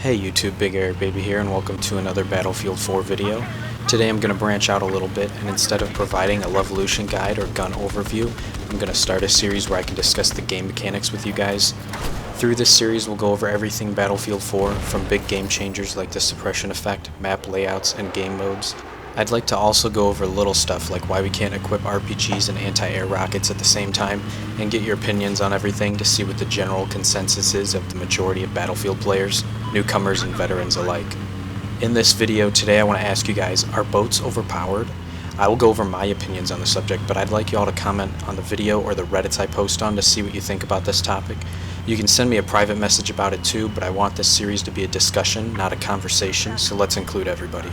Hey YouTube, bigerikbaby here, and welcome to another Battlefield 4 video. Today I'm going to branch out a little bit, and instead of providing a Levolution guide or gun overview, I'm going to start a series where I can discuss the game mechanics with you guys. Through this series we'll go over everything Battlefield 4, from big game changers like the suppression effect, map layouts, and game modes. I'd like to also go over little stuff like why we can't equip RPGs and anti-air rockets at the same time, and get your opinions on everything to see what the general consensus is of the majority of Battlefield players, newcomers and veterans alike. In this video today I want to ask you guys, are boats overpowered? I will go over my opinions on the subject, but I'd like you all to comment on the video or the Reddits I post on to see what you think about this topic. You can send me a private message about it too, but I want this series to be a discussion, not a conversation, so let's include everybody.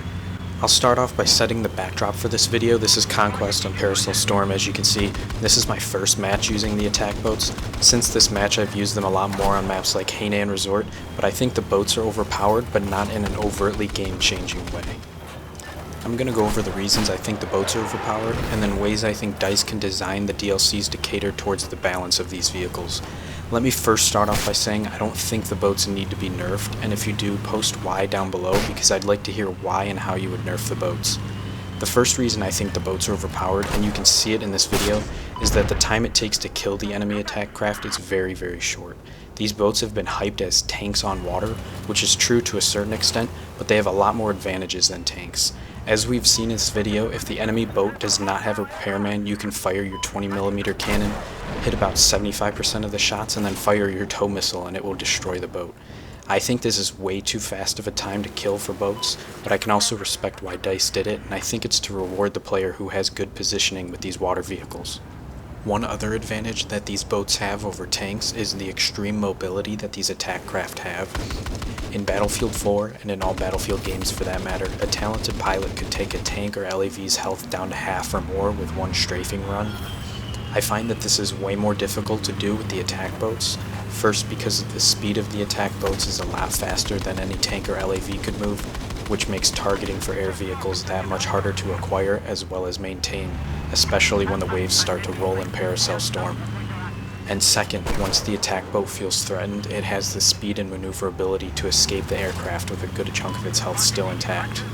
I'll start off by setting the backdrop for this video. This is Conquest on Parasol Storm, as you can see. This is my first match using the attack boats. Since this match I've used them a lot more on maps like Hainan Resort, but I think the boats are overpowered, but not in an overtly game-changing way. I'm going to go over the reasons I think the boats are overpowered, and then ways I think DICE can design the DLCs to cater towards the balance of these vehicles. Let me first start off by saying I don't think the boats need to be nerfed, and if you do, post why down below, because I'd like to hear why and how you would nerf the boats. The first reason I think the boats are overpowered, and you can see it in this video, is that the time it takes to kill the enemy attack craft is very, very short. These boats have been hyped as tanks on water, which is true to a certain extent, but they have a lot more advantages than tanks. As we've seen in this video, if the enemy boat does not have a repairman, you can fire your 20mm cannon, hit about 75% of the shots, and then fire your tow missile and it will destroy the boat. I think this is way too fast of a time to kill for boats, but I can also respect why DICE did it, and I think it's to reward the player who has good positioning with these water vehicles. One other advantage that these boats have over tanks is the extreme mobility that these attack craft have. In Battlefield 4, and in all Battlefield games for that matter, a talented pilot could take a tank or LAV's health down to half or more with one strafing run. I find that this is way more difficult to do with the attack boats. First, because the speed of the attack boats is a lot faster than any tank or LAV could move, which makes targeting for air vehicles that much harder to acquire as well as maintain, especially when the waves start to roll in Parasol Storm. And second, once the attack boat feels threatened, it has the speed and maneuverability to escape the aircraft with a good chunk of its health still intact.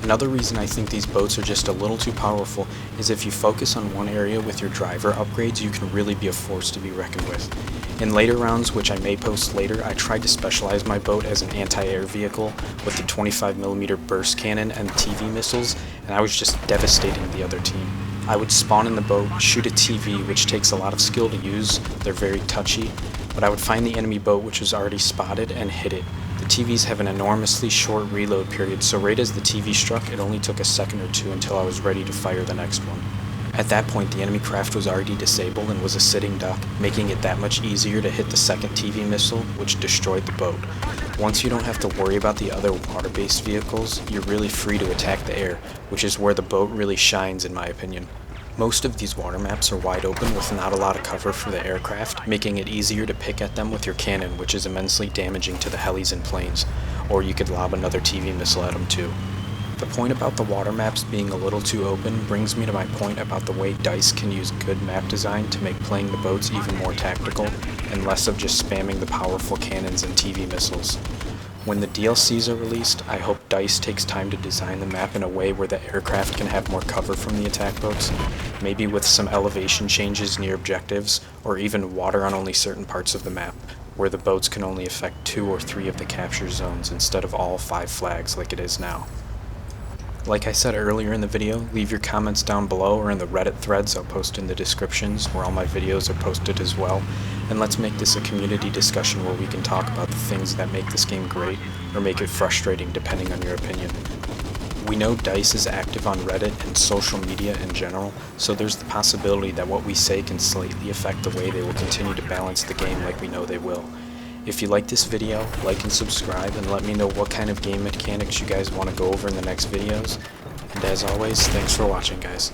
Another reason I think these boats are just a little too powerful is if you focus on one area with your driver upgrades, you can really be a force to be reckoned with. In later rounds, which I may post later, I tried to specialize my boat as an anti-air vehicle with the 25mm burst cannon and TV missiles, and I was just devastating the other team. I would spawn in the boat, shoot a TV, which takes a lot of skill to use, they're very touchy, but I would find the enemy boat which was already spotted and hit it. The TVs have an enormously short reload period, so right as the TV struck, it only took a second or two until I was ready to fire the next one. At that point, the enemy craft was already disabled and was a sitting duck, making it that much easier to hit the second TV missile, which destroyed the boat. Once you don't have to worry about the other water-based vehicles, you're really free to attack the air, which is where the boat really shines in my opinion. Most of these water maps are wide open with not a lot of cover for the aircraft, making it easier to pick at them with your cannon, which is immensely damaging to the helis and planes, or you could lob another TV missile at them too. The point about the water maps being a little too open brings me to my point about the way DICE can use good map design to make playing the boats even more tactical, and less of just spamming the powerful cannons and TV missiles. When the DLCs are released, I hope DICE takes time to design the map in a way where the aircraft can have more cover from the attack boats, maybe with some elevation changes near objectives, or even water on only certain parts of the map, where the boats can only affect 2 or 3 of the capture zones instead of all 5 flags like it is now. Like I said earlier in the video, leave your comments down below or in the Reddit threads I'll post in the descriptions where all my videos are posted as well, and let's make this a community discussion where we can talk about the things that make this game great or make it frustrating depending on your opinion. We know DICE is active on Reddit and social media in general, so there's the possibility that what we say can slightly affect the way they will continue to balance the game like we know they will. If you like this video, like and subscribe, and let me know what kind of game mechanics you guys want to go over in the next videos. And as always, thanks for watching, guys.